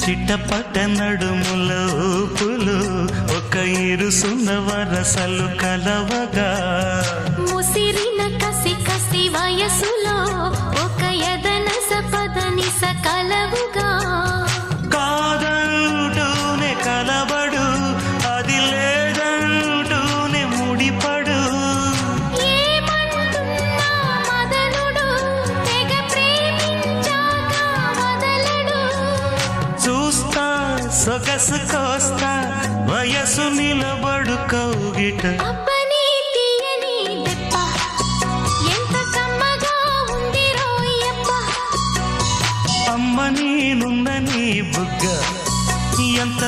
చిట్టపట నడుముల ఊపులు ఒక ఇరుసున్న వరసలు కలవగా ముసిరిన కసి కసి వయసులో ఒక యదన సపదని సకలవుగా కాదంటూనే కలబడు అది లేదంటూనే ముడిపడు ఏమంటున్నా మదనుడు తెగ ప్రేమించాక వదలడు చూస్తా సొగసు కోస్తా వయసు నిలబడు కౌగిట అబ్బని తీయని దెబ్బ ఎంత కమ్మగా ఉంది రోయప్ప అమ్మ నేనున్న నీ బుగ్గ ఎంత